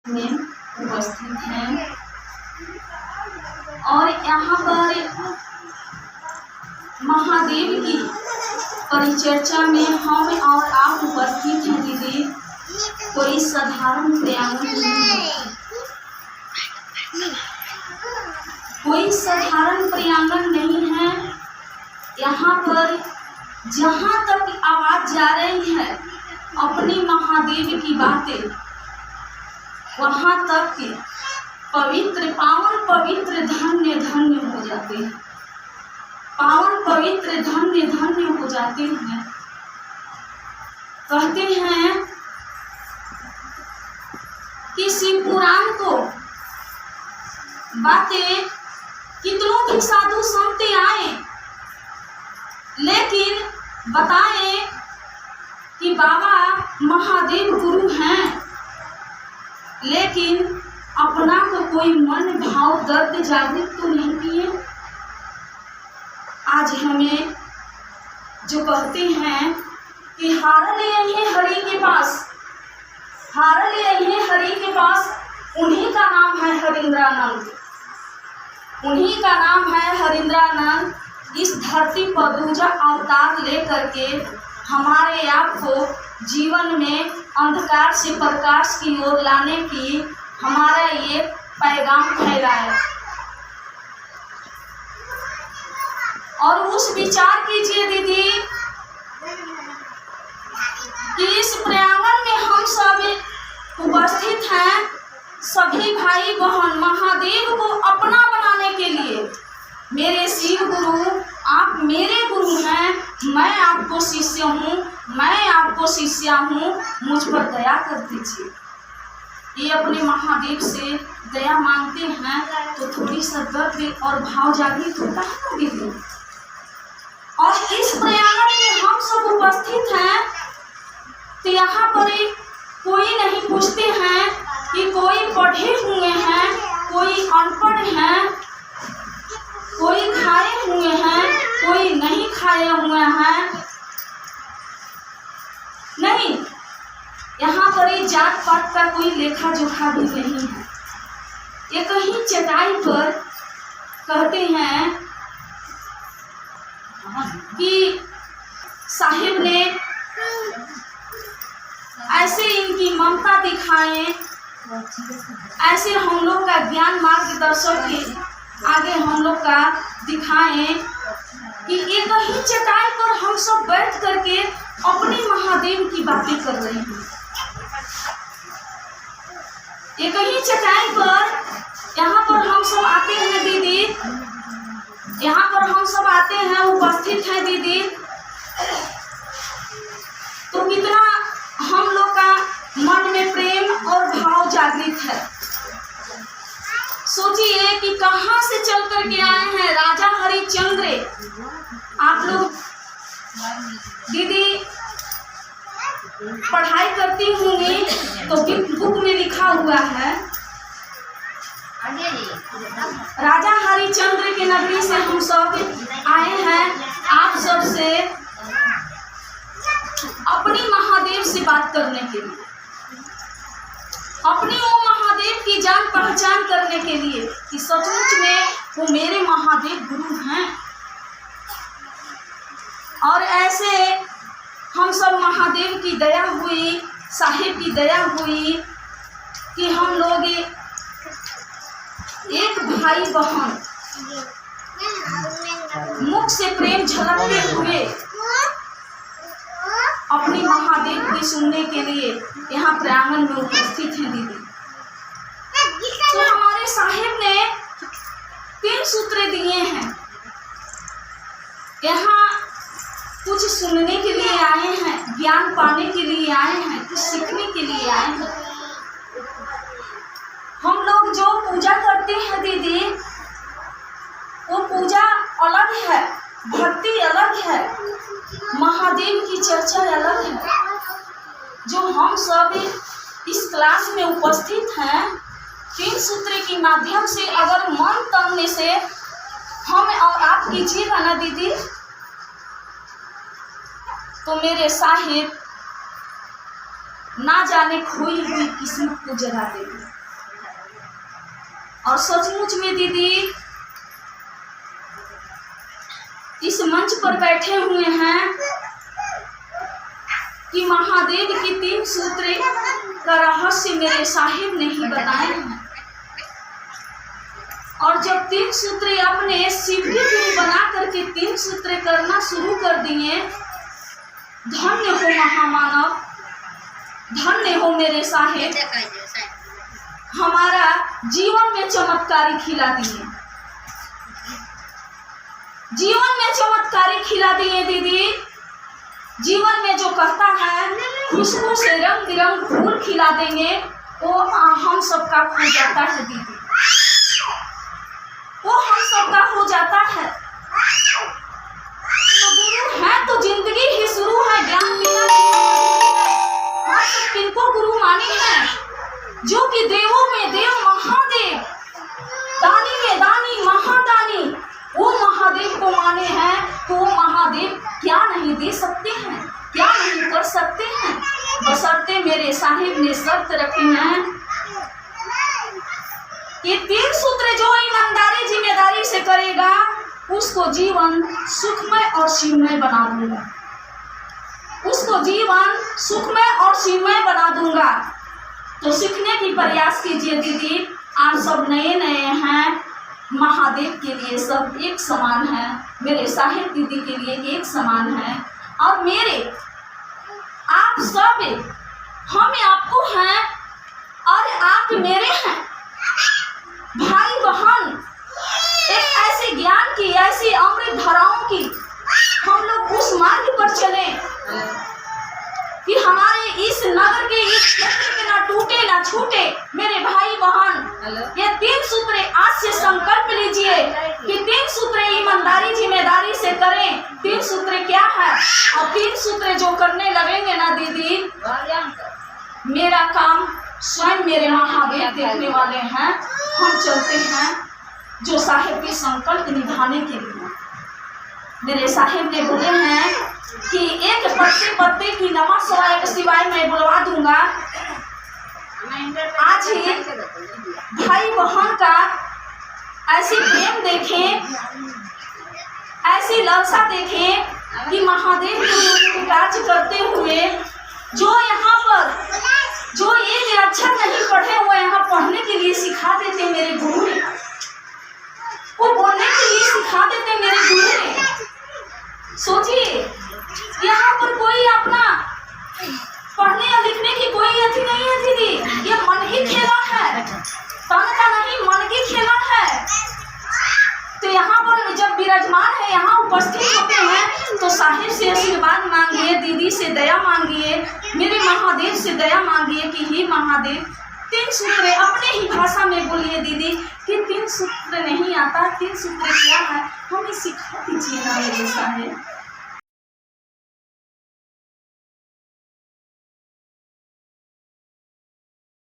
में उपस्थित हैं और यहाँ पर महादेव की परिचर्चा में हम और आप उपस्थित हैं दीदी। कोई साधारण प्रांगण नहीं है, कोई साधारण प्रांगण नहीं है। यहाँ पर जहाँ तक आवाज जा रही है अपनी महादेव की बातें, वहाँ तक पवित्र पावन पवित्र धन्य धन्य हो जाते हैं, पावन पवित्र धन्य धन्य हो जाते हैं। कहते हैं कि शिव पुराण को बातें कितनों भी साधु संत आए, लेकिन बताए कि बाबा महादेव गुरु हैं, लेकिन अपना को कोई मन भाव दर्द जागृत तो नहीं किए। आज हमें जो कहते हैं कि हार ले आइए हरि के पास, हार ले आइए हरि के पास, उन्हीं का नाम है हरिंद्रानंद, उन्हीं का नाम है हरिंद्रानंद। इस धरती पर दूजा अवतार लेकर के हमारे आप को जीवन में अंधकार से प्रकाश की ओर लाने की हमारा ये पैगाम फैलाया। और उस विचार कीजिए दीदी कि इस प्रांगण में हम सब उपस्थित हैं, सभी भाई बहन महादेव को अपना बनाने के लिए। मेरे शिव गुरु, आप मेरे गुरु हैं, मैं आपको शिष्य हूँ, मैं आपको शिष्या हूँ, मुझ पर दया कर दीजिए। ये अपने महादेव से दया मांगते हैं तो थोड़ी सा दर्द और भाव जागृत होता है ना दीदी। और इस प्रांगण में हम सब उपस्थित हैं तो यहाँ पर कोई नहीं पूछते हैं कि कोई पढ़े हुए हैं, कोई अनपढ़ हैं, कोई खाए हुए हैं, कोई नहीं खाए हुए हैं। नहीं, यहाँ पर जात पात का कोई लेखा जोखा भी नहीं है। ये कहीं चटाई पर कहते हैं कि साहिब ने ऐसे इनकी ममता दिखाएं, ऐसे हम लोग का ज्ञान मार्गदर्शक के आगे हम लोग का दिखाएं कि एक ही चटाई पर हम सब बैठ करके अपने महादेव की बातें कर रहे हैं। एक ही चटाई पर यहाँ पर हम सब आते हैं दीदी, यहाँ पर हम सब आते हैं, उपस्थित हैं दीदी, तो कितना हम लोग का मन में प्रेम और भाव जागृत है। सोचिए कि कहाँ से चल करके आए हैं राजा हरिश्चंद्र। आप लोग दीदी पढ़ाई करती होंगी तो बुक में लिखा हुआ है राजा हरिश्चंद्र के नगरी से हम सब आए हैं आप सब से अपनी महादेव से बात करने के लिए, अपनी वो महादेव की जान पहचान करने के लिए कि सचमुच में वो मेरे महादेव गुरु हैं। और ऐसे हम सब महादेव की दया हुई, साहिब की दया हुई कि हम लोग एक भाई बहन मुख से प्रेम झलकते हुए अपनी महादेव की सुनने के लिए यहाँ प्रांगण में उपस्थित हैं दीदी। तो हमारे साहिब ने 3 सूत्र दिए हैं। यहाँ कुछ सुनने के लिए आए हैं, ज्ञान पाने के लिए आए हैं, कुछ सीखने के लिए आए हैं। हम लोग जो पूजा करते हैं दीदी, वो पूजा अलग है, भक्ति अलग है, महादेव की चर्चा अलग है। जो हम सब इस क्लास में उपस्थित हैं, 3 सूत्र के माध्यम से अगर मन तन से हम और आप कीजिएगा ना दीदी, तो मेरे साहिब ना जाने खोई हुई किस्मत को जगा देंगे। और सचमुच में दीदी इस मंच पर बैठे हुए हैं कि महादेव की 3 सूत्र का रहस्य मेरे साहिब ने ही बताए हैं। और जब 3 सूत्र अपने शिवजी को बना करके 3 सूत्र करना शुरू कर दिए, धन्य हो महामानव, धन्य हो मेरे साहिब, हमारा जीवन में चमत्कारी खिला दिए, जीवन में चमत्कारी खिला दिए दीदी। जीवन में जो कहता है खुशबू से रंग बिरंग फूल खिला देंगे, वो हम सबका हो जाता है दीदी, वो हम सबका हो जाता है। तो गुरु है तो जिंदगी ही शुरू है, ज्ञान मिला हाँ सब किनको गुरु माने हैं, जो कि देवों में देव महादेव, दानी में दानी महादानी, वो महादेव को माने हैं। तो वो महादेव क्या नहीं दे सकते हैं, क्या नहीं कर सकते हैं, बशर्ते मेरे साहिब ने शर्त रखी हैं कि 3 सूत्र जो ईमानदारी जिम्मेदारी से करेगा उसको जीवन सुखमय और शिवमय बना दूंगा, उसको जीवन सुखमय और शिवमय बना दूंगा। तो सीखने की प्रयास कीजिए दीदी, आप सब नए नए हैं, महादेव के लिए सब एक समान है, मेरे साहिब दीदी के लिए एक समान है, और मेरे आप सब हम आपको हैं और आप मेरे हैं, भाई बहन। एक ऐसे ज्ञान की, ऐसी अमृत धाराओं की हम लोग उस मार्ग पर चले कि हमारे इस नगर के, इस क्षेत्र के ना टूटे ना छूटे। मेरे भाई बहन, ये 3 सूत्र आज से संकल्प लीजिए कि 3 सूत्र ईमानदारी जिम्मेदारी से करें। 3 सूत्र क्या है, और 3 सूत्र जो करने लगेंगे ना दीदी, मेरा काम स्वयं मेरे महादेव देखने वाले हैं। हम चलते हैं जो साहिब के संकल्प निभाने के लिए। मेरे साहिब ने बोले हैं कि एक पत्ते पत्ते की नमः शिवाय मैं बुलवा दूंगा। आज ही भाई बहन का ऐसी प्रेम देखें, ऐसी लालसा देखें कि महादेव को कार्य करते हुए जो यहाँ पर जो एक अक्षर नहीं पढ़े हुए यहाँ पढ़ने के लिए सिखा देते मेरे गुरु ने, वो बोलने के लिए सिखा देते मेरे गुरु ने। सोचिए यहाँ पर कोई अपना पढ़ने या लिखने की कोई अति नहीं है दीदी, ये मन ही खेला है, तन का नहीं मन की खेला है। तो यहाँ पर जब विराजमान है, यहाँ उपस्थित होते हैं, तो साहिब से आशीर्वाद मांगिए, दीदी से दया मांगिए, मेरे महादेव से दया मांगिए कि हे महादेव 3 सूत्र अपने ही भाषा में बोलिए दीदी कि 3 सूत्र नहीं आता, 3 सूत्र क्या है हमें सिखा दीजिए ना मेरे साहिब।